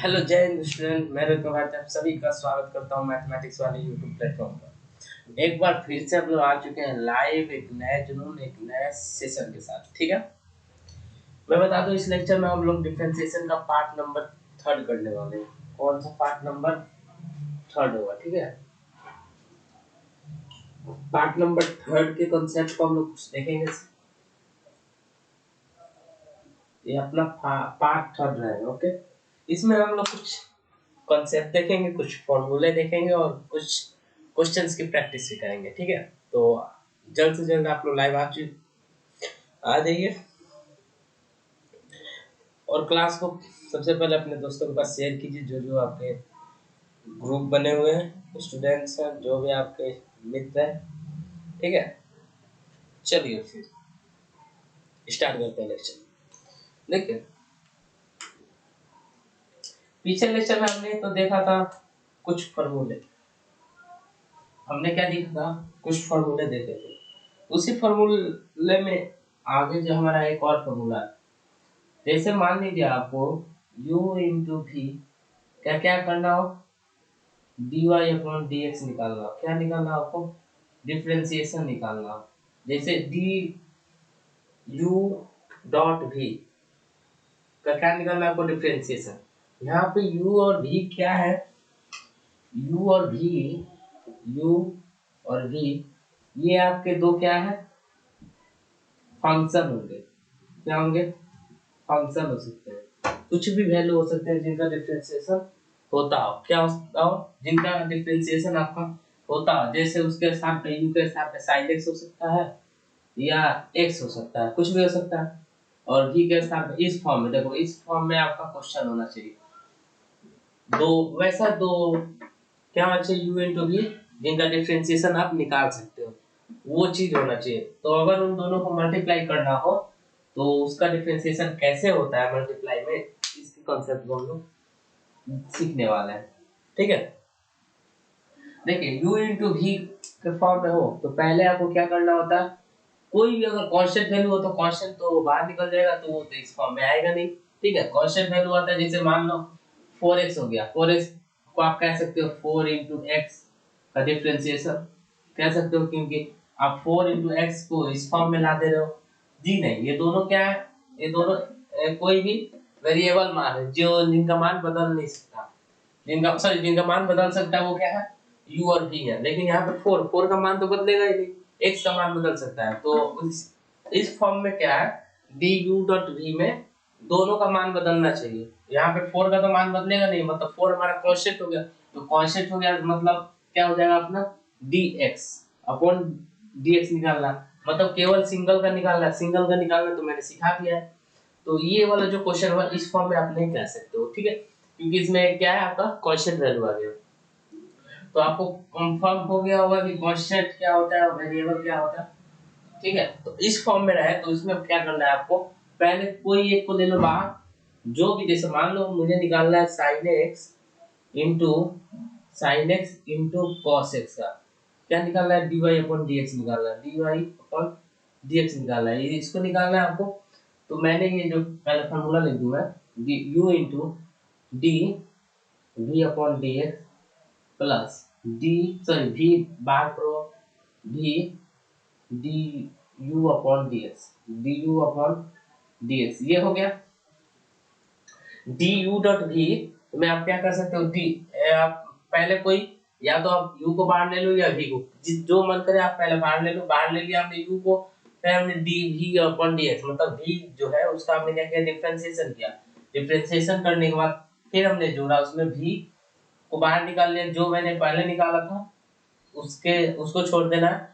Hello जय Hind student, मैं ऋतु भारती आप सभी का स्वागत करता हूं मैथमेटिक्स वाले यूट्यूब प्लेटफॉर्म पर। एक बार फिर से हम लोग आ चुके हैं लाइव एक नए जुनून एक नए सेशन के साथ। ठीक है, मैं बता दूं इस लेक्चर में हम लोग डिफरेंशिएशन का पार्ट नंबर 3 करने वाले हैं। कौन सा पार्ट नंबर 3 होगा? ठीक है, पार्ट नंबर 3 के कॉन्सेप्ट को हम लोग कुछ देखेंगे। ये अपना पार्ट 3 रहेगा। ओके, इसमें हम लोग कुछ कॉन्सेप्ट देखेंगे, कुछ फॉर्मूले देखेंगे और कुछ क्वेश्चंस की प्रैक्टिस भी करेंगे। ठीक है, तो जल्द से जल्द आप लोग लाइव आ जाइए और क्लास को सबसे पहले अपने दोस्तों के पास शेयर कीजिए। जो जो आपके ग्रुप बने हुए हैं, स्टूडेंट्स हैं, जो भी आपके मित्र हैं। ठीक है, चलिए फिर स्टार्ट करते हैं लेक्चर। देखिए, पिछले लेक्चर में हमने तो देखा था कुछ फॉर्मूले। हमने क्या देखा था? कुछ फॉर्मूले देखे थे। उसी फॉर्मूले में आगे जो हमारा एक और फॉर्मूला है, जैसे मान लीजिए आपको u इंटू भी क्या क्या करना हो, dy अपॉन dx निकालना हो। क्या निकालना हो आपको? डिफरेंशिएशन निकालना हो। जैसे डी u डॉट भी का क्या निकालना है आपको? डिफरेंशिएशन। यहाँ पे u और v क्या है? u और v ये आपके दो क्या है? फंक्शन होंगे। क्या होंगे? फंक्शन हो सकते हैं, कुछ भी वैल्यू हो सकते हैं जिनका डिफरेंशिएशन होता हो। क्या होता हो? जिनका डिफरेंशिएशन आपका होता हो। जैसे उसके साथ पे u के साथ sin x हो सकता है या x हो सकता है, कुछ भी हो सकता है। और v के साथ इस फॉर्म में, देखो इस फॉर्म में आपका क्वेश्चन होना चाहिए। दो क्या होना चाहिए? u इंटू v जिनका डिफरेंशिएशन आप निकाल सकते हो, वो चीज होना चाहिए। तो अगर उन दोनों को मल्टीप्लाई करना हो तो उसका डिफरेंशिएशन कैसे होता है मल्टीप्लाई में, इसके कॉन्सेप्ट को हम लोग सीखने वाले हैं। ठीक है, देखिए u इंटू वी के फॉर्म में हो तो पहले आपको क्या करना होता है? कोई भी अगर कांस्टेंट वैल्यू हो तो कांस्टेंट तो बाहर निकल जाएगा, तो वो तो इस फॉर्म में आएगा नहीं। ठीक है, कांस्टेंट वैल्यू आता है, जैसे मान लो 4x हो गया। 4x को आप कह सकते हो 4 इंटू एक्स का डिफरेंशिएशन कह सकते हो, क्योंकि आप 4 इंटू एक्स को इस फॉर्म में ला दे रहे हो। जी नहीं, ये दोनों क्या है? ये दोनों कोई भी वेरिएबल मान है जो जिनका मान बदल नहीं सकता। जिनका मान बदल सकता है वो क्या है? u और v है। लेकिन यहाँ पे 4 का मान तो बदलेगा ही नहीं, x का मान बदल सकता है। तो इस फॉर्म में क्या है? du डॉट v में दोनों का मान बदलना चाहिए। यहाँ पे 4 का तो मान बदलेगा नहीं, मतलब 4 हमारा कांस्टेंट हो गया। तो कांस्टेंट हो गया मतलब क्या हो जाएगा अपना? dx अपॉन dx निकालना, मतलब केवल सिंगल का निकालना। सिंगल का निकालना तो मैंने सिखा दिया है। तो ये वाला जो क्वेश्चन हुआ इस फॉर्म में आप नहीं कह सकते हो। ठीक है, क्योंकि इसमें क्या है? आपका कांस्टेंट वैल्यू आ गया। तो आपको कंफर्म हो गया होगा कि कांस्टेंट क्या होता है और वेरिएबल क्या होता है। ठीक है, तो इस फॉर्म में रहे तो इसमें क्या करना है आपको? पहले कोई एक को ले लो बाहर, जो भी। जैसे मान लो मुझे निकालना है sin x into cos x का। क्या निकालना है? dy अपॉन dx निकालना है। dy अपॉन dx निकालना है, ये इसको निकालना है आपको। तो मैंने ये जो पहले फार्मूला लिख दूंगा, u into D v upon dx plus v बार करो v D you upon dx ये हो गया। du डॉट v में आप क्या कर सकते हो? आप पहले कोई या तो आप u को बाहर ले लो या v को, जो मन करे आप पहले बाहर ले लो। बाहर ले लिया आपने u को, फिर हमने dv अपॉन dx मतलब v जो है उसका हमने क्या किया? डिफरेंशिएशन किया। डिफरेंशिएशन करने के बाद फिर हमने जोड़ा, उसमें v को बाहर निकाल लिया। जो मैंने पहले निकाला था उसको छोड़ देना है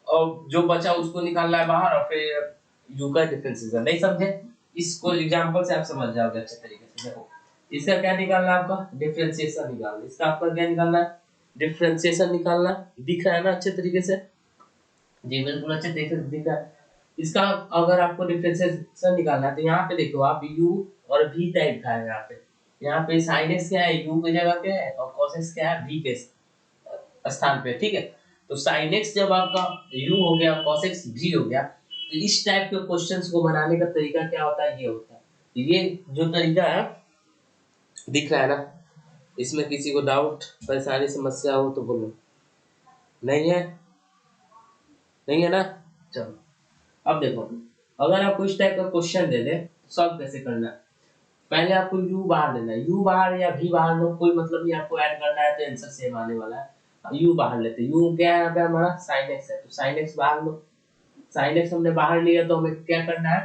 और जो बचा उसको निकालना है बाहर, और फिर u का डिफरेंशिएशन। नहीं समझे? इसको एग्जांपल से आप समझ जाओगे अच्छे तरीके से। देखो इसका क्या निकालना है? आपका डिफरेंशिएशन निकालना। इसका आपका क्या निकालना है? डिफरेंशिएशन निकालना। दिख रहा है ना अच्छे तरीके से? जी बिल्कुल अच्छे तरीके से दिख रहा है। इसका अगर आपको डिफरेंशिएशन निकालना है तो यहाँ पे देखो आप u और v टाइप का है। यहाँ पे sin x क्या है? u की जगह पे है, और cos x क्या है? v के स्थान पे। ठीक है, तो sin x जब आपका u हो गया, cos x v हो गया, तो इस टाइप के क्वेश्चंस को बनाने का तरीका क्या होता है? ये होता है। तो ये जो तरीका है दिख रहा है ना? इसमें किसी को डाउट, परेशानी, समस्या हो तो बोलो। नहीं है? नहीं है ना? चलो अब देखो, अगर आपको इस टाइप का क्वेश्चन दे दे सॉल्व कैसे करना है। पहले आपको u बाहर लेना है, u बाहर या v बाहर लो, कोई मतलब नहीं, आपको ऐड करना है तो आंसर सेम आने वाला है। u बाहर लेते हैं, u क्या है यहाँ पे हमारा sin x है, तो sin x बाहर लो। sin x हमने बाहर लिया तो हमें क्या करना है,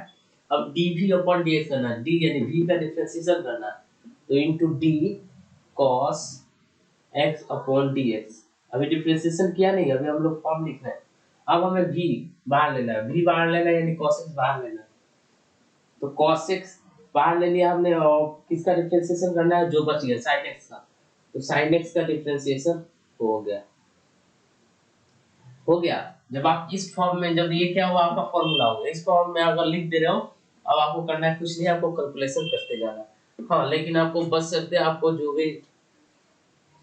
अब dv अपॉन dx करना है, d यानी v का डिफरेंशिएशन करना है, तो into d cos x upon dx। अभी डिफरेंशिएशन किया नहीं, अभी हम लोग फॉर्म लिख रहे हैं। अब हमें v बाहर लेना है, v बाहर लेना है यानी cos x बाहर लेना है, तो cos x बाहर ले लिया हमने, और किसका डिफरेंशिएशन करना है, जो बच गया sin x का, तो sin x का डिफरेंशिएशन हो गया। हो गया। जब आप इस फॉर्म में, जब ये क्या हुआ आपका फॉर्मूला होगा, इस फॉर्म में अगर लिख दे रहे हो, अब आपको करना है कुछ नहीं, आपको कैलकुलेशन करते जाना है। हाँ, लेकिन आपको बच सकते हैं, आपको जो भी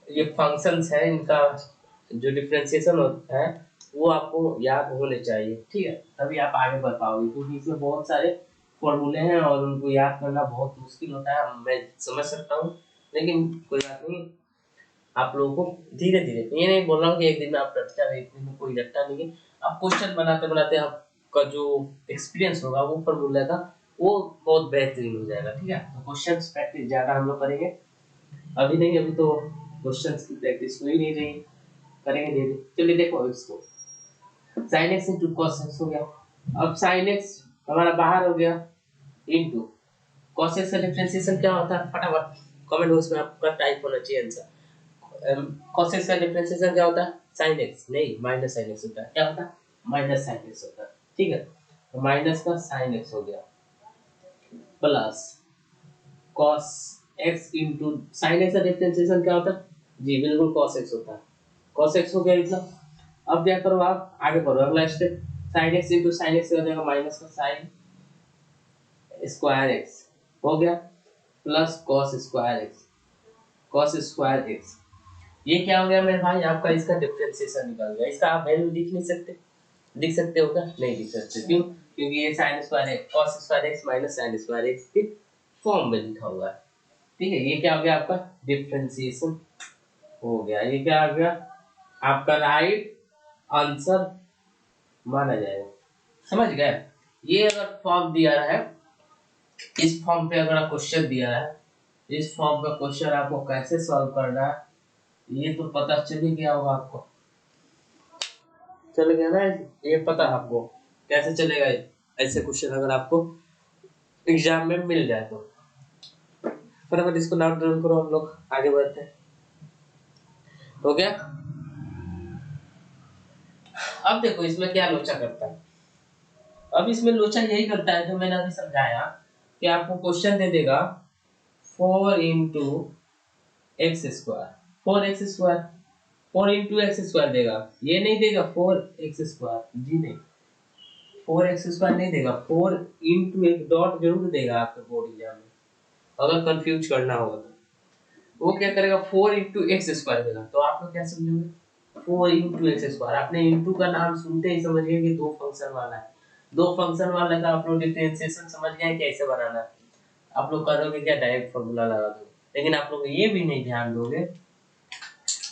ये फंक्शंस है इनका जो डिफरेंशिएशन होता है वो आपको याद होने चाहिए, ठीक है, तभी आप आगे बढ़ पाओगे, क्योंकि इसमें बहुत सारे फॉर्मूले हैं और उनको याद करना बहुत मुश्किल होता है, मैं समझ सकता हूँ, लेकिन कोई बात नहीं, आप लोगों को धीरे धीरे, ये नहीं बोल रहा हूँ कि एक दिन में आप रट जाओ, एक दिन में कोई रटता नहीं है। आप क्वेश्चन बनाते बनाते आपका जो एक्सपीरियंस होगा वो फॉर्मूला का वो बहुत बेहतरीन हो जाएगा, ठीक है। तो क्वेश्चन प्रैक्टिस ज्यादा हम लोग करेंगे, अभी नहीं, अभी तो क्वेश्चंस की प्रैक्टिस हो ही नहीं रही, करेंगे धीरे। चलिए देखो इसको, sin x into cos x हो गया। अब sin x हमारा बाहर हो गया, into cos x का डिफरेंशिएशन क्या होता है, फटाफट कमेंट बॉक्स में आपका टाइप होना चाहिए आंसर। cos x का डिफरेंशिएशन क्या होता है, sin x नहीं माइनस sin x होता है, क्या होता है, माइनस sin x होता है, ठीक है। तो माइनस का sin x हो गया plus cos x into sin x का डिफरेंशिएशन क्या होता है, जी बिल्कुल cos x होता है, cos x हो गया इतना। अब क्या करो, आप आगे बढ़ो, अगला step, sin x into sin x हो जाएगा माइनस का sin स्क्वायर x हो गया plus cos square x, cos square x, ये क्या हो गया मेरे भाई, आपका इसका डिफरेंशिएशन निकल गया। इसका आप वैल्यू लिख नहीं सकते, लिख सकते हो क्या, नहीं लिख सकते, क्यों, क्योंकि ये sin square x cos square x minus sin square x के फॉर्म में लिखा हुआ है, ठीक है। ये क्या हो गया, आपका डिफरेंशिएशन हो गया, ये क्या आ गया, आपका राइट आंसर माना जाएगा, समझ गए। ये अगर फॉर्म दिया है, इस फॉर्म पे अगर क्वेश्चन दिया है, इस फॉर्म का क्वेश्चन आपको कैसे सॉल्व करना है ये तो पता चल ही गया होगा आपको, चल गया ना, ये पता है आपको कैसे चलेगा ऐसे क्वेश्चन अगर आपको एग्जाम में मिल जाए तो। फटाफट इसको नोट डाउन करो, हम लोग आगे बढ़ते हैं। हो गया। अब देखो इसमें क्या लोचा करता है, अब इसमें लोचा यही करता है जो मैंने अभी समझाया, कि आपको क्वेश्चन दे देगा 4 into x square, 4x square, 4 into x square देगा, ये नहीं देगा 4x स्क्वायर, जी नहीं, 4x स्क्वायर नहीं देगा, 4 इंटू एक डॉट जरूर देगा आपके बोर्ड एग्जाम में, अगर कंफ्यूज करना होगा तो। वो क्या करेगा, 4 इंटू एक्स स्क्वायर देगा, तो आप लोग क्या समझोगे, 4 इंटू एक्स स्क्वायर, आपने इंटू का नाम सुनते ही समझ गए कि दो फंक्शन वाला है, दो फंक्शन वाला का आप लोग डिफरेंशिएशन समझ गए कैसे बनाना है। आप लोग करोगे क्या, डायरेक्ट फॉर्मूला लगा दोगे, लेकिन आप लोग ये भी नहीं ध्यान दोगे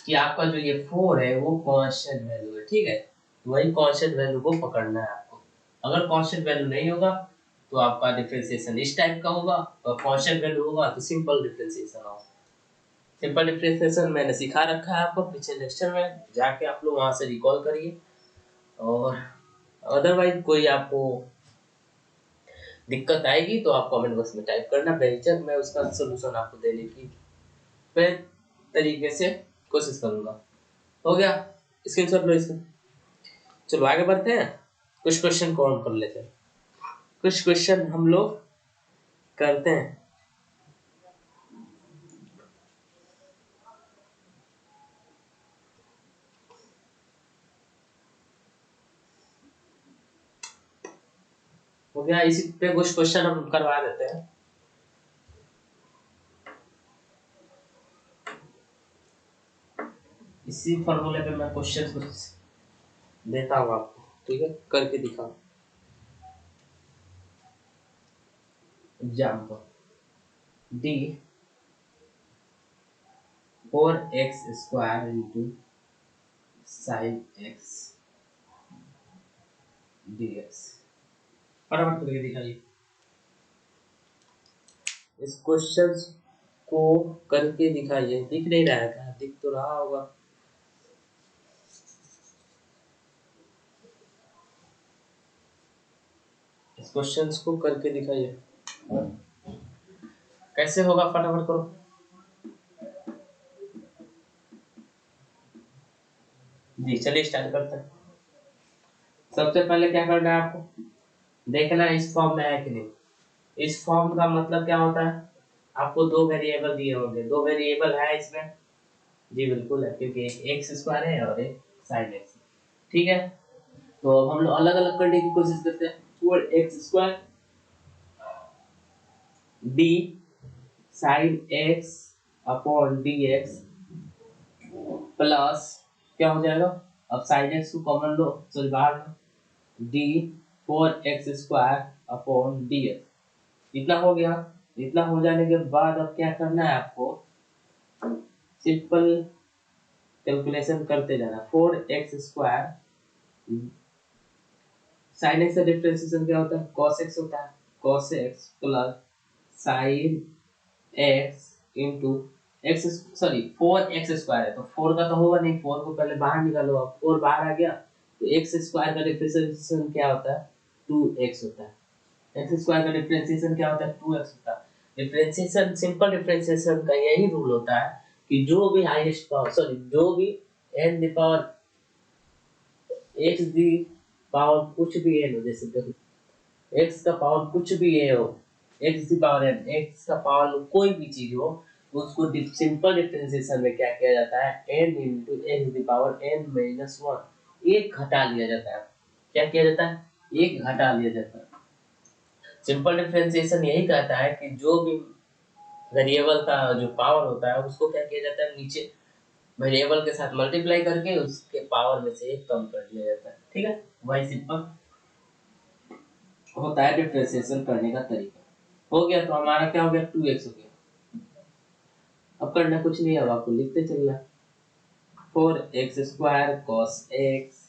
कि आपका जो ये 4 है वो कांस्टेंट वैल्यू है, ठीक है, तो वही कांस्टेंट वैल्यू को पकड़ना है आपको। अगर कांस्टेंट वैल्यू नहीं होगा तो आपका डिफरेंशिएशन इस टाइप का होगा, और कांस्टेंट वैल्यू होगा तो सिंपल डिफरेंशिएशन होगा। सिंपल डिफरेंशिएशन मैंने सिखा रखा है आपको पिछले लेक्चर में, जाके आप लोग वहां से रिकॉल करिए, और अदरवाइज कोई आपको दिक्कत आएगी तो आप कमेंट बॉक्स में टाइप करना, बेहिचक मैं उसका सलूशन आपको देने की तरीके से कोशिश करूंगा। हो गया, स्क्रीनशॉट लो इसका। चलो आगे बढ़ते हैं, कुछ क्वेश्चन को हम कर लेते हैं, कुछ क्वेश्चन हम लोग करते हैं। हो गया, इसी पे कुछ क्वेश्चन हम करवा देते हैं। इसी फॉर्मूले पे मैं क्वेश्चन कुछ देता हूँ आपको, ठीक है, करके दिखाओ। Example D 4x² into sine x dx। फटाफट करके दिखाइए इस क्वेश्चन को, करके दिखाइए। दिख नहीं रहा है क्या? दिख तो रहा होगा। इस क्वेश्चन को करके दिखाइए कैसे होगा, फटाफट करो। जी चलिए स्टार्ट करते हैं। सबसे पहले क्या करना है आपको, देखना है इस फॉर्म में है कि नहीं। इस फॉर्म का मतलब क्या होता है, आपको दो वेरिएबल दिए होंगे। दो वेरिएबल है इसमें, जी बिल्कुल है, क्योंकि एक एक्स स्क्वायर है और एक साइन एक्स। ठीक है, तो अब हम लोग अलग अलग करने की कोशिश करते हैं। 4x² D sine x upon D x plus क्या हो जाएगा, अब साइन एक्स को कॉमन लो, सॉरी बाहर लो, D 4x² upon D x. इतना हो गया। इतना हो जाने के बाद अब क्या करना है आपको, सिंपल कैलकुलेशन करते जाना। 4x² साइन एक्स का डिफरेंशिएशन क्या होता है, cos x होता है। cos x plus sine x into x, sorry 4x² है तो 4 का तो होगा नहीं, 4 को पहले बाहर निकालो। अब 4 बाहर आ गया तो x² का डिफरेंशिएशन क्या होता है, 2x होता है। x² का डिफरेंशिएशन क्या होता है, 2x होता है। डिफरेंशिएशन, सिंपल डिफरेंशिएशन का यही रूल होता है कि जो भी हाईएस्ट पावर, सॉरी जो भी n the power x the power कुछ भी n हो, जैसे देखो x का पावर कुछ भी हो, x the power n, x का पावर कोई भी चीज हो, उसको सिंपल डिफरेंशिएशन में क्या किया जाता है, n into x the power n minus 1, एक घटा लिया जाता है। क्या किया जाता है, एक घटा लिया जाता है। सिंपल डिफरेंशिएशन यही कहता है कि जो भी वेरिएबल का जो पावर होता है उसको क्या किया जाता है, नीचे वेरिएबल के साथ मल्टीप्लाई करके उसके पावर में से एक कम कर दिया जाता है। ठीक है, वही सिंपल होता है डिफरेंशिएशन करने का तरीका। हो गया, तो हमारा क्या हो गया, 2x हो गया। अब करना कुछ नहीं है, अब आपको लिखते चलना। 4x² cos x,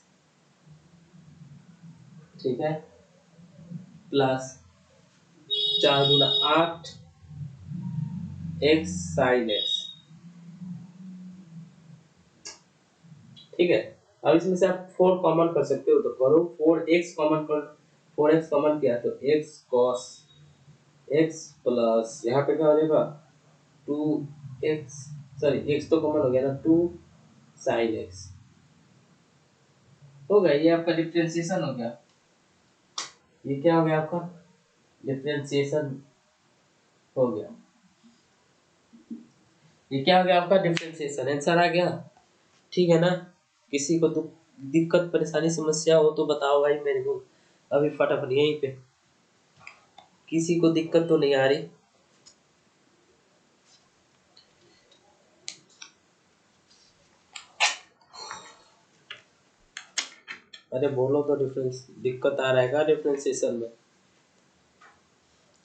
ठीक है, प्लस 4 गुना 8 x sin x। ठीक है, अब इसमें से आप 4 कॉमन कर सकते हो तो करो। 4x कॉमन कर, 4x कॉमन किया तो x cos x प्लस यहाँ पे क्या हो जाएगा 2x, सॉरी x तो कॉमन हो गया ना, 2 sin x। हो गया, ये आपका डिफरेंशिएशन हो गया। ये क्या हो गया आपका, डिफरेंशिएशन हो गया। ये क्या हो गया आपका, डिफरेंशिएशन। आंसर आ गया, ठीक है ना। किसी को तो दिक्कत परेशानी समस्या हो तो बताओ भाई मेरे को, अभी फटाफट यहीं पे। किसी को दिक्कत तो नहीं आ रही? अरे बोलो तो, डिफरेंस दिक्कत आ रहा है क्या डिफरेंशिएशन में?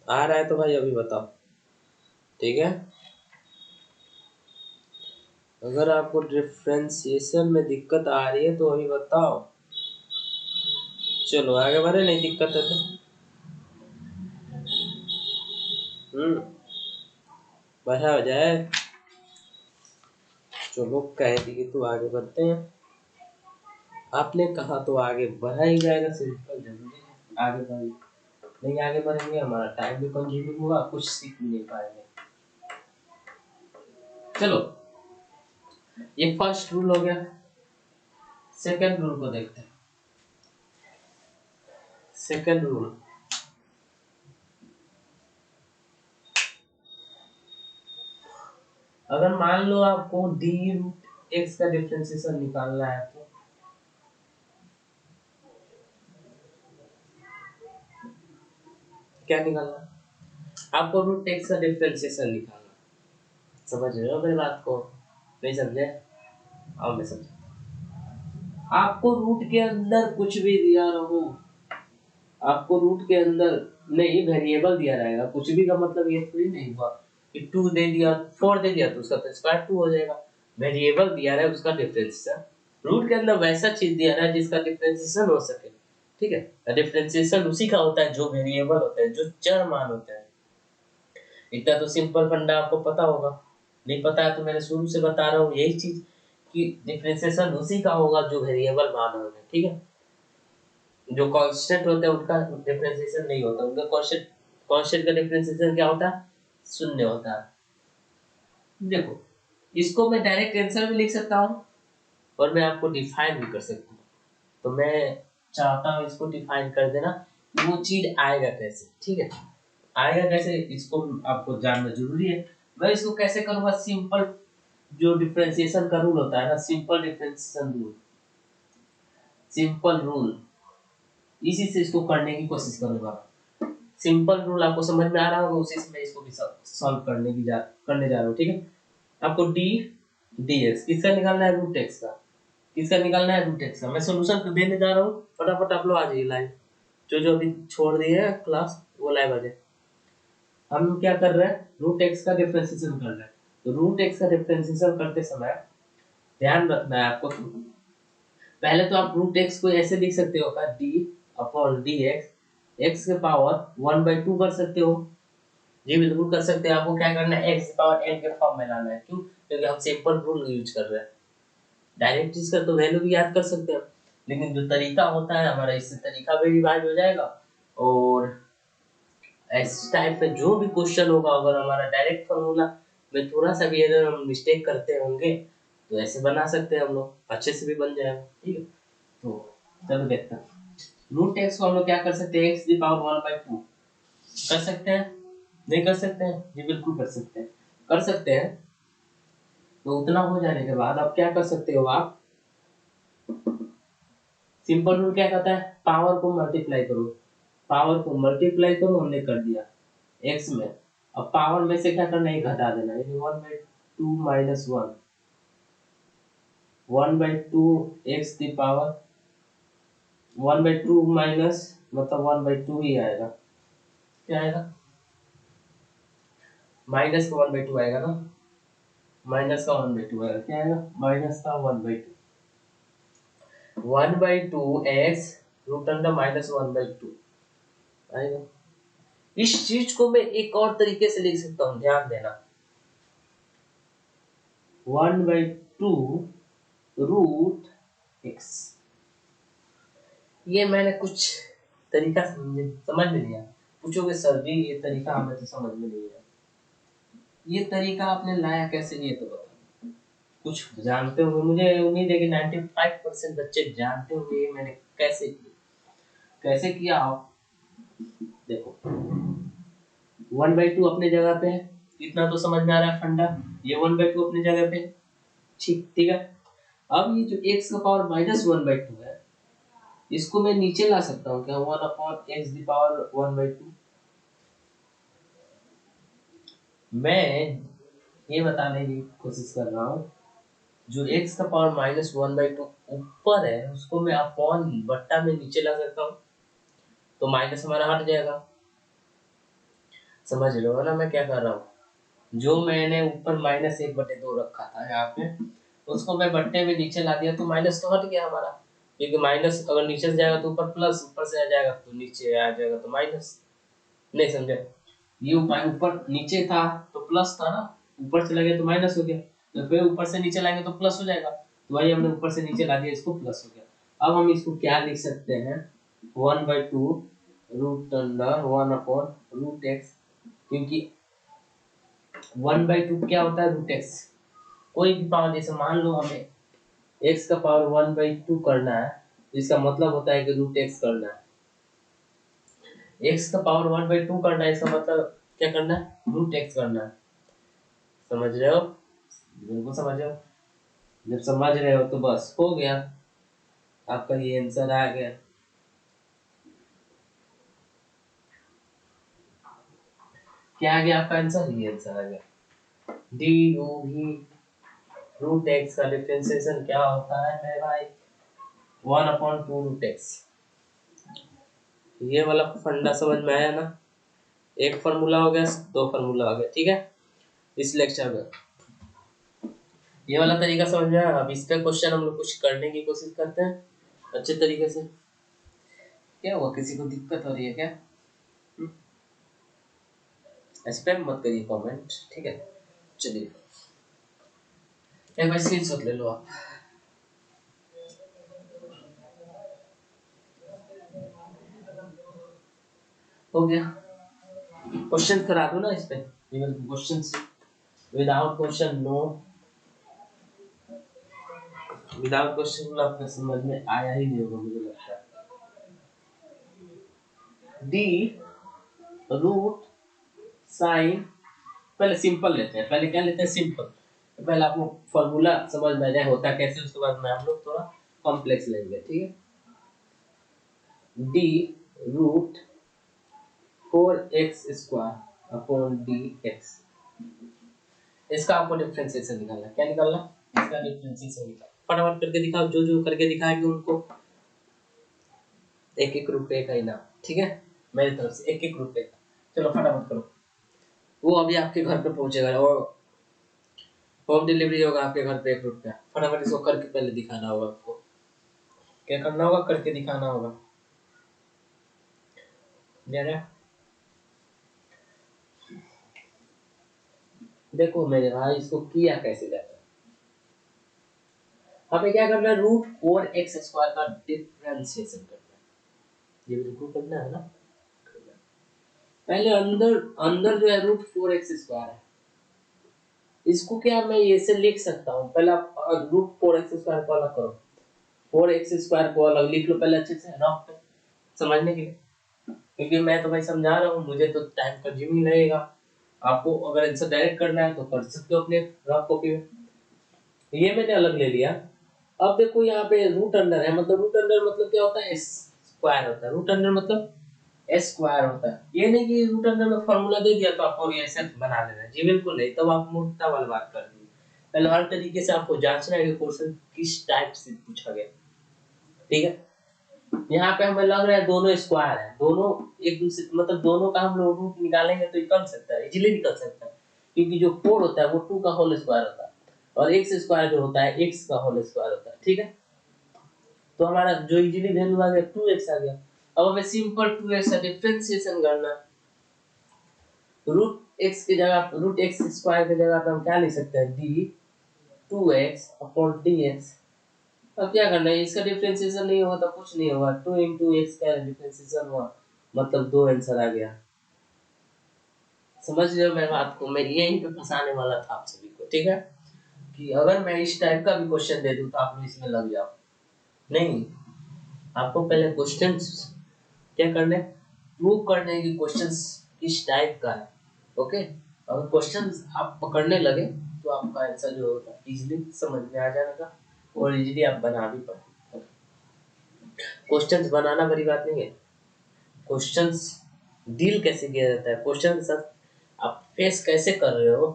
आ रहा है तो भाई अभी बताओ, ठीक है। अगर आपको डिफरेंशिएशन में दिक्कत आ रही है तो अभी बताओ, चलो आगे बढ़े। नहीं दिक्कत है तो बढ़ा हो जाए। चलो कह दिए तो आगे बढ़ते हैं। आपने कहा तो आगे बढ़ा ही जाएगा, सिंपल जरूरी है आगे बढ़, नहीं आगे बढ़ेंगे हमारा टाइम भी कंज्यूमिंग होगा, कुछ सीख भी नहीं पाएंगे। चलो, ये फर्स्ट रूल हो गया। सेकंड रूल को देखते हैं। सेकंड रूल, अगर मान लो आपको डी रूट एक्स का डिफरेंशिएशन निकालना है तो क्या निकालना है, आपको रूट एक्स का डिफरेंशिएशन निकालना है। समझ रहे हो मेरी बात को? नहीं समझे? आओ मैं समझा। आपको रूट के अंदर कुछ भी दिया रहो, आपको रूट के अंदर नहीं वेरिएबल दिया रहेगा, कुछ भी का मतलब ये थोड़ी नहीं हुआ कि 2 दे दिया 4 दे दिया तो उसका तो स्क्वायर 2 हो जाएगा। वेरिएबल दिया है उसका डिफरेंशिएशन, रूट के अंदर वैसा चीज दिया है जिसका डिफरेंशिएशन हो सके, ठीक है। डिफरेंशिएशन उसी का होता है जो वेरिएबल होता है, जो चर मान होता है। इतना तो सिंपल फंडा आपको पता होगा, नहीं पता है तो मैंने शुरू से बता रहा हूँ यही चीज कि डिफरेंशिएशन उसी का होगा जो वेरिएबल मान होगा, ठीक है। जो कांस्टेंट होते हैं उनका डिफरेंशिएशन नहीं होता, उनका कांस्टेंट कांस्टेंट का डिफरेंशिएशन क्या होता है, शून्य होता है। देखो इसको मैं डायरेक्ट आंसर भी लिख सकता हूँ और मैं आपको डिफाइन भी कर सकता हूँ। तो मैं चाहता हूँ इसको डिफाइन कर देना, वो चीज आएगा कैसे, ठीक है। आएगा कैसे इसको आपको जानना जरूरी है। मैं इसको कैसे करूँगा, सिंपल जो डिफरेंशिएशन का रूल होता है ना, simple differentiation rule, simple rule, इसी से इसको करने की कोशिश करूंगा। सिंपल रूल आपको समझ में आ रहा होगा, उसी से मैं इसको भी सॉल्व करने जा रहा हूँ, ठीक है। आपको डी डी एक्स किसका निकालना है, रूट एक्स का। किसका निकालना है, रूट एक्स का। मैं सोल्यूशन देने जा रहा हूँ, फटाफट आप लोग आ जाइए लाइव, जो जो अभी छोड़ दिए है क्लास वो लाइव आ जाए। हम क्या कर रहे हैं, रूट एक्स का डिफरेंशिएशन कर रहे हैं। तो रूट एक्स का डिफरेंशिएशन करते समय ध्यान रखना है आपको, पहले तो आप रूट एक्स को ऐसे लिख सकते हो का D upon D x, x के पावर 1/2 कर सकते हो। जी बिल्कुल कर सकते हैं। आपको क्या करना है, एक्स पावर एन के फॉर्म में लाना है। क्यों, क्योंकि हम सिंपल रूल यूज कर रहे हैं। डायरेक्ट इसका तो वैल्यू भी याद कर सकते हैं, लेकिन जो तरीका होता है हमारा, इससे तरीका भी रिवाइज हो जाएगा। और इस टाइप पे जो भी क्वेश्चन होगा, अगर हमारा डायरेक्ट फॉर्मूला में थोड़ा सा भी अगर हम मिस्टेक करते होंगे तो ऐसे बना सकते हैं हम लोग, अच्छे से भी बन जाएगा, ठीक है। तो चलो देखते हैं, रूट एक्स को हम लोग क्या कर सकते हैं, एक्स दी पावर 1/2 कर सकते हैं, नहीं कर सकते हैं, जी बिल्कुल कर सकते हैं, कर सकते हैं। तो उतना हो जाने के बाद आप क्या कर सकते हो, आप सिंपल रूल क्या कहता है, पावर को मल्टीप्लाई करो, पावर को मल्टीप्लाई करो, हमने कर दिया एक्स में। अब पावर में से क्या करना है, घटा देना, यानी 1/2 minus 1, 1/2 x the power 1/2 minus मतलब 1/2 ही आएगा, क्या आएगा, माइनस का 1/2 आएगा ना, माइनस का 1/2 आएगा, क्या आएगा, माइनस का 1/2, 1/2 एक्स रूट अंडर माइनस 1/2 आएगा। इस चीज को मैं एक और तरीके से लिख सकता हूँ, ध्यान देना, 1/2 रूट एक्स। ये मैंने कुछ तरीका समझ में नहीं आया, पूछोगे सर जी ये तरीका हमें तो समझ में नहीं आया, ये तरीका आपने लाया कैसे, ये तो बताओ। कुछ जानते होंगे, मुझे उम्मीद है कि 95% बच्चे जानते होंगे ये मैंने कैसे किया, कैसे किया आप देखो। 1/2 अपने जगह पे है, इतना तो समझ में आ रहा है फंडा, ये 1/2 अपनी जगह पे, ठीक ठीक है। अब ये जो x का पावर माइनस 1/2 है, इसको मैं नीचे ला सकता हूँ क्या, 1/x दी पावर 1/2। मैं ये बताने की कोशिश कर रहा हूँ, जो x का पावर माइनस 1/2 ऊपर है उसको मैं अपॉन बट्टा में नीचे ला सकता हूँ, तो माइनस हमारा हट जाएगा। समझ लो ना मैं क्या कर रहा हूँ, जो मैंने ऊपर -1/2 रखा था यहाँ पे, उसको मैं बट्टे में नीचे ला दिया तो माइनस तो हट गया हमारा, क्योंकि माइनस अगर नीचे से जाएगा तो ऊपर प्लस, ऊपर से आ जाएगा तो नीचे आ जाएगा तो माइनस। नहीं समझे, ये ऊपर नीचे था तो प्लस था ना, ऊपर चला गया तो माइनस हो गया, तो फिर ऊपर से नीचे लाएंगे तो प्लस हो जाएगा, तो वही हमने ऊपर से नीचे ला दिया, इसको प्लस हो गया। अब हम इसको क्या लिख सकते हैं, 1/2 रूट अंडर 1/√x, क्योंकि 1/2 क्या होता है, रूट एक्स। कोई भी पावर, जैसे मान लो हमें x का पावर 1/2 करना है, इसका मतलब होता है कि रूट एक्स करना है। x का पावर 1/2 करना है, इसका मतलब क्या करना है, रूट एक्स करना है। समझ रहे हो, बिल्कुल समझ रहे हो। जब समझ रहे हो तो बस हो गया, आपका ये आंसर आ गया। क्या आ गया आपका आंसर, ये आंसर आ गया। डी यू भी रूट एक्स का डिफरेंशिएशन क्या होता है मेरे भाई, 1/2 रूट एक्स। ये वाला फंडा समझ में आया ना, एक फार्मूला हो गया, दो फार्मूला हो गया, ठीक है। इस लेक्चर में। ये वाला तरीका समझ में आया। अब इस पे क्वेश्चन हम लोग कुछ करने की कोशिश करते हैं अच्छे तरीके से। क्या हुआ, किसी को दिक्कत हो रही है क्या? स्पैम मत करिए कमेंट, ठीक है। चलिए एक बार स्क्रीनशॉट ले लो आप। हो गया। क्वेश्चन करा दो ना इस पे, question without question no, without question आपको समझ में आया ही नहीं होगा मुझे लगता है। डी रूट साइन, पहले सिंपल लेते हैं, पहले क्या लेते हैं सिंपल। पहले आपको फॉर्मूला समझ में आ जाए होता कैसे, उसके बाद में हम लोग थोड़ा कॉम्प्लेक्स लेंगे, ठीक है। D root 4x square upon D x, इसका आपको डिफरेंशिएशन निकालना। क्या निकालना? इसका डिफरेंशिएशन निकालना। फटाफट करके दिखाओ, जो जो करके दिखाएंगे उनको 1-1 रुपए का इनाम, ठीक है, मेरी तरफ से 1-1 रुपए का। चलो फटाफट करो, वो अभी आपके घर पे पहुंचेगा और होम डिलीवरी होगा आपके घर पे 1 रुपया। फटाफट इसको करके पहले दिखाना होगा आपको। क्या करना होगा? करके दिखाना होगा। देखो मेरे भाई, इसको किया कैसे जाता है। हमें क्या करना है? रूट 4x स्क्वायर का डिफरेंशिएशन करना है। ये बिल्कुल करना है ना। पहले अंदर अंदर जो है रूट 4x स्क्वायर है, इसको क्या मैं ऐसे लिख सकता हूँ? पहले आप रूट 4x स्क्वायर को अलग करो, 4x स्क्वायर को अलग लिख लो पहले अच्छे से रफ पे समझने के लिए, क्योंकि मैं तो भाई समझा रहा हूँ, मुझे तो टाइम कंज्यूमिंग लगेगा। आपको अगर इनसे डायरेक्ट करना है तो कर सकते हो अपने रफ कॉपी में। ये मैंने अलग ले लिया। अब देखो यहाँ पे रूट अंडर है, मतलब रूट अंडर मतलब क्या होता है? एस स्क्वायर होता है। रूट अंडर मतलब एस स्क्वायर होता है। ये नहीं कि रूट अंडर में फॉर्मूला दे दिया तो आपको ऐसे बना लेना है, जी बिल्कुल नहीं, तब आप मूर्खता वाली बात कर दी। पहले हर तरीके से आपको जांचना है कि क्वेश्चन किस टाइप से पूछा गया, ठीक है। यहाँ पे हमें लग रहा है दोनों स्क्वायर है, दोनों एक दूसरे मतलब दोनों का हम लोग रूट निकालेंगे तो निकल सकता है, इजीली निकल सकता है, क्योंकि जो 4 होता है वो 2 का होल स्क्वायर होता है और x स्क्वायर जो होता है x का होल स्क्वायर होता है, ठीक है। तो हमारा जो इजीली वैल्यू आ गया 2x आ गया। अब हमें सिंपल 2x का डिफरेंशिएशन करना है। रूट x की जगह, रूट x स्क्वायर की जगह पे हम क्या लिख सकते हैं? d 2x upon dx। अब क्या करना है? इसका डिफरेंशिएशन नहीं होगा तो कुछ नहीं होगा, 2 into x का डिफरेंशिएशन हुआ मतलब 2 आंसर आ गया। समझ रहे हो मेरी बात को? मैं यहीं पे फंसाने वाला था आप सभी को, ठीक है, कि अगर मैं इस टाइप का भी क्वेश्चन दे दूं तो आप लोग इसमें लग जाओ। नहीं, आपको पहले क्वेश्चंस क्या करने, प्रूव करने की क्वेश्चंस किस टाइप का है, ओके। अगर क्वेश्चंस आप पकड़ने लगे तो आपका आंसर जो होगा इजीली समझ में आ जाएगा और इजीली आप बना भी पाएंगे। क्वेश्चंस बनाना बड़ी बात नहीं है, क्वेश्चंस डील कैसे किया जाता है, क्वेश्चन सब आप फेस कैसे कर रहे हो।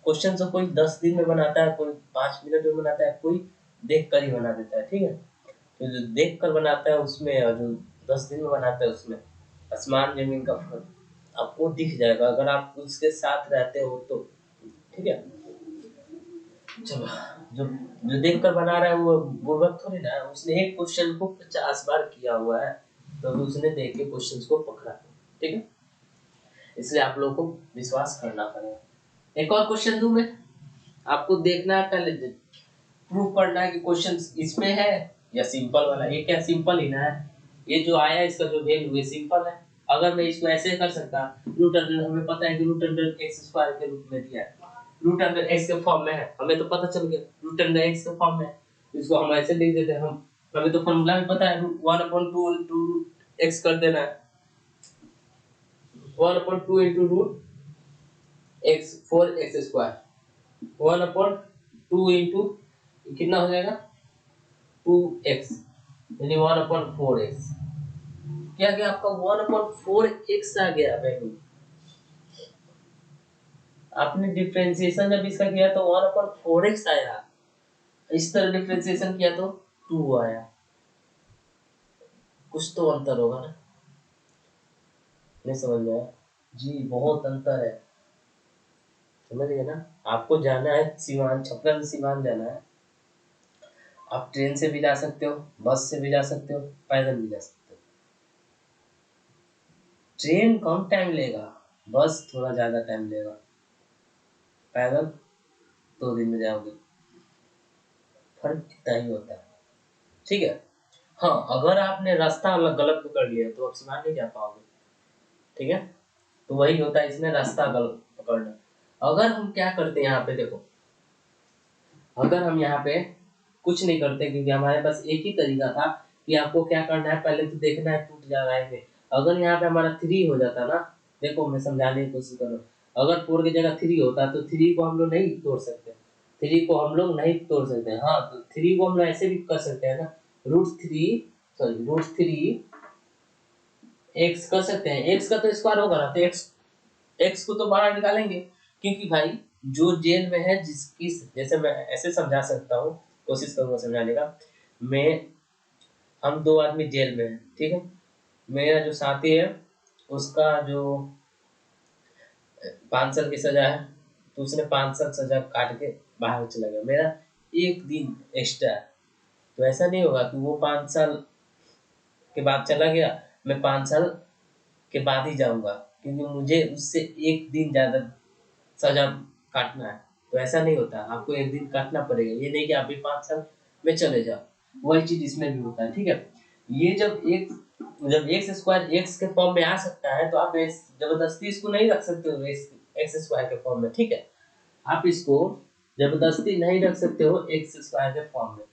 क्वेश्चन तो कोई 10 दिन में बनाता है, कोई 5 मिनट में बनाता है, कोई देख कर ही बना देता है, ठीक है। तो जो देख कर बनाता है उसमें और जो 10 दिन में बनाता है उसमें आसमान जमीन का फर्क आपको दिख जाएगा अगर आप उसके साथ रहते हो तो, ठीक है। चलो, जो जो देख कर बना रहा है वो बुर्बक थोड़ी ना है, उसने एक क्वेश्चन को 50 बार किया हुआ है तो उसने देख के क्वेश्चंस को पकड़ा, ठीक है। इसलिए आप लोगों को विश्वास करना पड़ेगा। एक और क्वेश्चन दूं मैं, आपको देखना है पहले, प्रूव करना है कि क्वेश्चन इसमें है या सिंपल वाला। ये क्या सिंपल ही ना है, ये जो आया इसका जो वैल्यू है सिंपल है। अगर मैं इसको ऐसे कर सकता, रूट अंडर, हमें पता है कि रूट अंडर एक्स स्क्वायर के रूप में दिया है, रूट अंडर एक्स के फॉर्म में है, हमें तो पता चल गया रूट अंडर एक्स के फॉर्म में है, इसको हम ऐसे लिख देते हैं। हम हमें तो फॉर्मूला भी पता है, 1/2 into x कर देना है, 1/2 into root x 4x square, 1/2 into कितना हो जाएगा 2x, यानी 1/4x। क्या गया आपका 1/4x आ गया वैल्यू। आपने डिफरेंशिएशन जब इसका किया तो 1/4x आया, इस तरह डिफरेंशिएशन किया तो 2 आया। कुछ तो अंतर होगा ना, नहीं समझ में आया? जी बहुत अंतर है। समझ गए ना। आपको जाना है सिवान, छपरा से सिवान जाना है, आप ट्रेन से भी जा सकते हो, बस से भी जा सकते हो, पैदल भी जा सकते हो। ट्रेन कम टाइम लेगा, बस थोड़ा ज़्यादा टाइम लेगा, पैदल 2 दिन में जाओगे। फर्क इतना ही होता है, ठीक है। हाँ, अगर आपने रास्ता गलत पकड़ लिया तो आप सिवान नहीं जा पाओगे, ठीक है। तो वही होता है इसमें, रास्ता गलत पकड़ना। अगर हम क्या करते हैं यहाँ पे देखो, अगर हम यहाँ पे कुछ नहीं करते, क्योंकि हमारे पास एक ही तरीका था कि आपको क्या करना है, पहले तो देखना है टूट जा रहा है कि। अगर यहाँ पे हमारा 3 हो जाता ना, देखो मैं समझाने की कोशिश कर रहा हूँ। अगर 4 की जगह 3 होता तो 3 को हम लोग नहीं तोड़ सकते, 3 को हम लोग नहीं तोड़ सकते। हाँ, तो 3 को हम लोग ऐसे भी कर सकते हैं ना, √3 एक्स कर सकते हैं। एक्स का तो स्क्वायर होगा ना, तो एक्स एक्स को तो बाहर निकालेंगे, क्योंकि भाई जो जेल में है, जिसकी, जैसे मैं ऐसे समझा सकता हूँ, कोशिश करूंगा समझाने का। मैं हम 2 आदमी जेल में हैं, ठीक है। मेरा जो साथी है, उसका जो 5 साल की सजा है, तो उसने 5 साल सजा काट के बाहर चला गया। मेरा 1 दिन एक्स्ट्रा है, तो ऐसा नहीं होगा कि वो 5 साल के बाद चला गया, मैं 5 साल के बाद ही जाऊंगा, क्योंकि मुझे उससे 1 दिन ज्यादा सजा काटना है। तो ऐसा नहीं होता, आपको 1 दिन काटना पड़ेगा, ये नहीं कि आप भी 5 साल में चले जाओ। वही चीज इसमें भी होता है, ठीक है। ये जब एक्स स्क्वायर एक्स के फॉर्म में आ सकता है, तो आप जबरदस्ती इसको नहीं रख सकते हो एक्स स्क्वायर के फॉर्म में, ठीक है। आप इसको जबरदस्ती नहीं रख सकते हो एक्स स्क्वायर के फॉर्म में।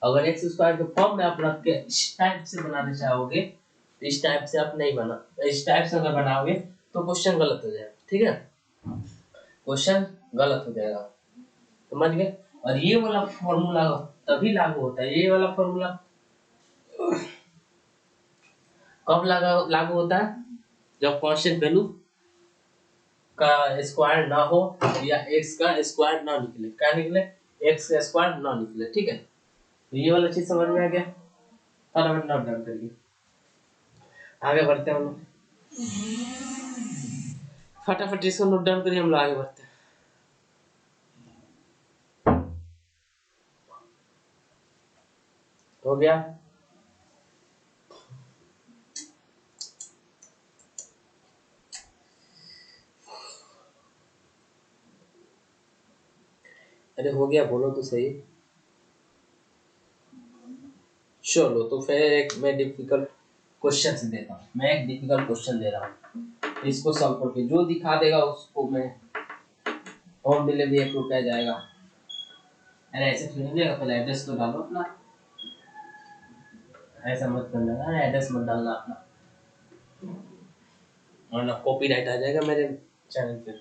अगर एक्स स्क्वायर के फॉर्म में आप रख के इस टाइप से बनाना चाहोगे, तो इस टाइप से आप नहीं बना, इस टाइप से अगर बनाओगे तो क्वेश्चन गलत हो जाएगा, ठीक है। क्वेश्चन गलत हो जाएगा, समझ गए। और ये वाला फॉर्मूला तभी लागू होता है, ये वाला फॉर्मूला कब लागू होता है, जब कांस्टेंट वैल्यू का स्क्वायर ना हो, या एक्स का स्क्वायर ना निकले। क्या निकले? एक्स का स्क्वायर ना निकले, ठीक है। तो ये वाला चीज समझ में आ गया, फटाफट नोट डाउन करिए, आगे बढ़ते हैं हम लोग। फटाफट इसको नोट डाउन करिए, हम लोग आगे बढ़ते हैं। हो गया? अरे हो गया, बोलो तो सही। चलो, तो फिर एक मैं डिफिकल्ट क्वेश्चन देता हूँ, मैं एक डिफिकल्ट क्वेश्चन दे रहा हूँ, इसको सॉल्व करके जो दिखा देगा उसको मैं होम डिलीवरी अप्रूव किया जाएगा। अरे ऐसे क्यों नहीं देगा, पहले एड्रेस तो डालो अपना, ऐसा मत करना, एड्रेस मत डालना अपना, वरना कॉपीराइट आ जाएगा मेरे चैनल पे,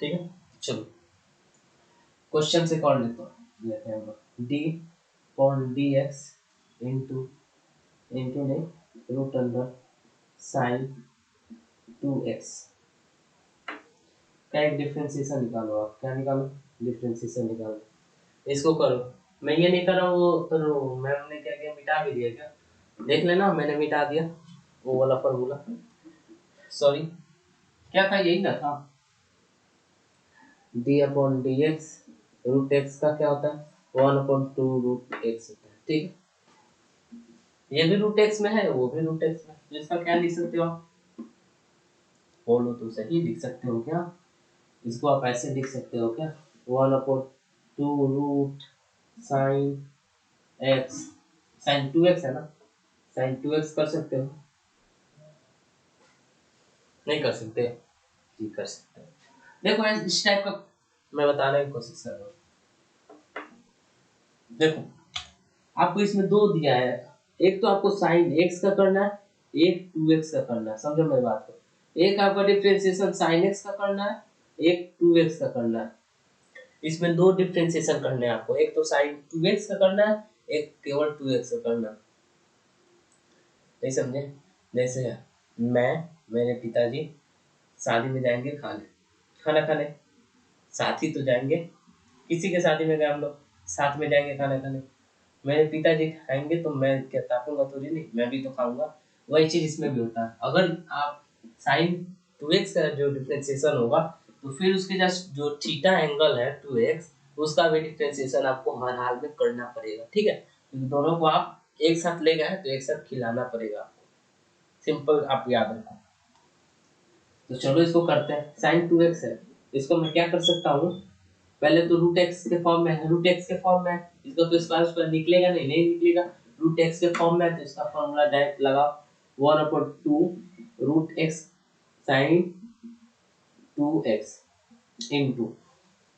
ठीक है। चलो, क्वेश्चन से कॉल लेते हैं हम लोग। D upon D x into into नहीं, रूट अंडर साइन 2x का एक डिफरेंशिएशन निकालो। आप क्या निकालो? डिफरेंशिएशन निकालो, इसको करो। मैं ये नहीं कर रहा हूँ, वो तो मैम ने क्या किया, मिटा भी दिया क्या, देख लेना, मैंने मिटा दिया वो वाला फॉर्मूला, सॉरी। क्या था, यही ना था, d upon D x, root x का क्या होता है 1/2 √x होता है, ठीक है। ये भी रूट एक्स में है, वो भी रूट एक्स में, तो इसका क्या लिख सकते हो आप, बोलो तो सही, लिख सकते हो क्या, इसको आप ऐसे लिख सकते हो क्या, 1/2 √sin x, sin 2x है ना, sin 2x कर सकते हो, नहीं कर सकते? जी कर सकते हो। देखो इस टाइप का मैं बताने की कोशिश कर रहा हूँ। देखो, आपको इसमें 2 दिया है, एक तो आपको साइन एक्स का करना है, एक 2x का करना है, समझो मेरी बात को। एक आपका डिफरेंशिएशन साइन एक्स का करना है, एक 2x का करना है। इसमें 2 डिफरेंशिएशन करने हैं आपको, एक तो साइन 2x का करना है, एक केवल 2x का करना है, नहीं समझे। जैसे मेरे पिताजी शादी में जाएंगे खाना खाने, साथ ही तो जाएंगे, किसी के शादी में गए हम लोग, साथ में जाएंगे खाना खाने। मेरे पिताजी खाएंगे तो मैं क्या ताकूंगा थोड़ी नहीं, मैं भी तो खाऊंगा। वही चीज इसमें भी होता है। अगर आप साइन 2x का जो डिफरेंशिएशन होगा, तो फिर उसके जस्ट जो थीटा एंगल है 2x, उसका भी डिफरेंशिएशन आपको हर हाल में करना पड़ेगा, ठीक है। तो दोनों को आप एक साथ ले गए तो एक साथ खिलाना पड़ेगा आपको, सिंपल आप याद रखो। तो चलो इसको करते हैं। sin 2x है, इसको मैं क्या कर सकता हूँ, पहले तो रूट एक्स के फॉर्म में है, रूट एक्स के फॉर्म में है, इसका तो स्क्वायर निकलेगा नहीं, नहीं निकलेगा। रूट एक्स के फॉर्म में है तो इसका फॉर्मूला डायरेक्ट लगाओ 1/2 root x sign 2x into,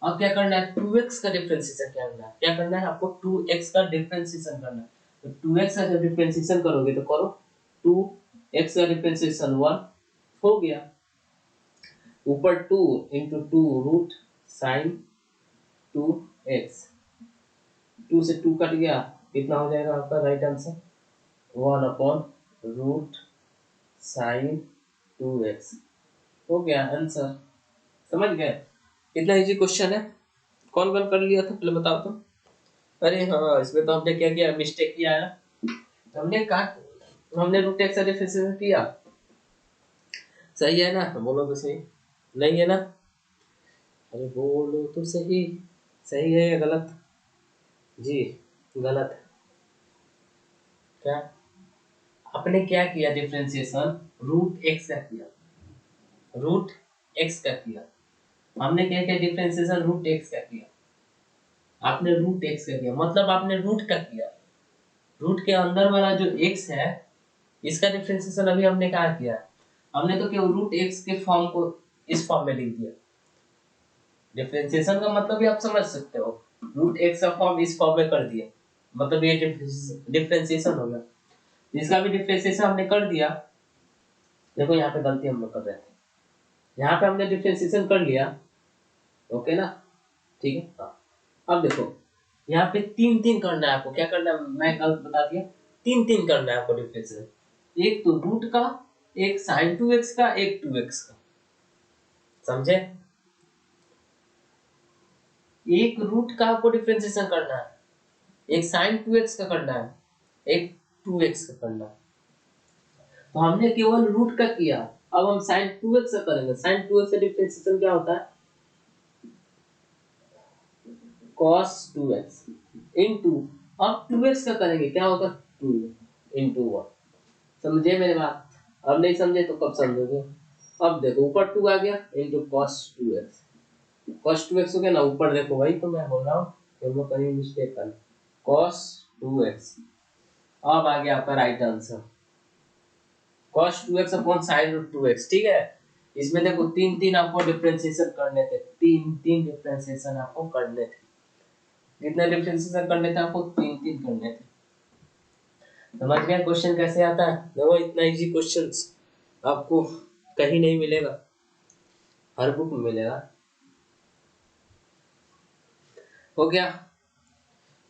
अब क्या करना है, 2x का डिफरेंशिएशन क्या करना है आपको, 2x का डिफरेंशिएशन करना है। तो 2x का जब डिफरेंशिएशन करोगे तो करो, 2x का डिफरेंशिएशन 1 हो गया, ऊपर 2 इंटू 2 रूट साइन 2x, 2 से 2 कट गया, कितना हो जाएगा आपका राइट आंसर 1/रूट साइन 2x, हो गया आंसर। समझ गए, कितना इजी क्वेश्चन है। कौन कौन कर लिया था पहले बताओ तो। अरे हाँ, इसमें तो हमने क्या किया, मिस्टेक किया है। हमने रूट एक्स डिफरेंशिएशन किया, सही है ना, बोलो तो सही, नहीं है ना, अरे बोलो तो सही, सही है या गलत, जी गलत है। क्या आपने क्या किया, डिफरेंशिएशन रूट एक्स का किया, रूट एक्स का किया, हमने क्या किया, डिफरेंशिएशन रूट एक्स का किया, आपने रूट एक्स का किया, मतलब आपने रूट का किया, रूट के अंदर वाला जो एक्स है इसका डिफरेंशिएशन अभी हमने क्या किया, हमने तो केवल रूट एक्स के फॉर्म को इस फॉर्म में लिख दिया। डिफरेंशिएशन का मतलब भी आप समझ सकते हो, रूट एक्स का फॉर्म इस फॉर्म में कर दिया, मतलब ये डिफरेंशिएशन हो गया। इसका भी डिफरेंशिएशन हमने कर दिया, देखो यहाँ पे गलती हम लोग कर रहे थे, यहाँ पे हमने डिफरेंशिएशन कर लिया, ओके ना, ठीक है। हाँ, अब देखो यहाँ पे 3 करना है आपको, क्या करना है, मैं गलत बता दिया, 3 करना है आपको डिफरेंशिएशन, एक तो रूट का, एक sin 2x का, एक 2x का, समझे, एक रूट का आपको डिफरेंशिएशन करना है, एक sin 2x का करना है, एक 2x का करना है। तो हमने केवल रूट का किया, अब हम sin 2x का करेंगे। sin 2x का डिफरेंशिएशन क्या होता है, cos 2x इनटू, अब 2x का करेंगे, क्या होगा 2 इनटू 1, समझे मेरी बात, अब नहीं समझे तो कब समझोगे। अब देखो ऊपर 2 आ गया into cos 2x, cos 2x हो गया ना, ऊपर देखो वही तो मैं बोल रहा हूँ कि हम लोग कहीं मिस्टेक कर, cos 2x, अब आ गया आपका right answer cos 2x upon sin 2x, ठीक है। इसमें देखो 3 आपको डिफरेंशिएशन करने थे, 3 डिफरेंशिएशन आपको करने थे, कितने डिफरेंशिएशन करने थे आपको, 3 करने थे। समझ गए क्वेश्चन कैसे आता है, देखो इतना इजी क्वेश्चंस आपको कहीं नहीं मिलेगा, हर बुक में मिलेगा। हो गया,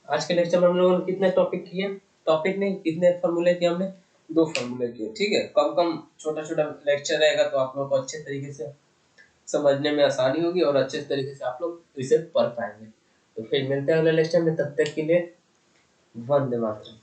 आज के लेक्चर में हम लोगों ने कितने टॉपिक किए, टॉपिक नहीं कितने फॉर्मूले किए हमने, 2 फॉर्मूले किए, ठीक है। कम छोटा लेक्चर रहेगा तो आप लोग को अच्छे तरीके से समझने में आसानी होगी और अच्छे तरीके से आप लोग इसे पढ़ पाएंगे। तो फिर मिलते हैं अगले लेक्चर में, तब तक के लिए वंदे मातरम।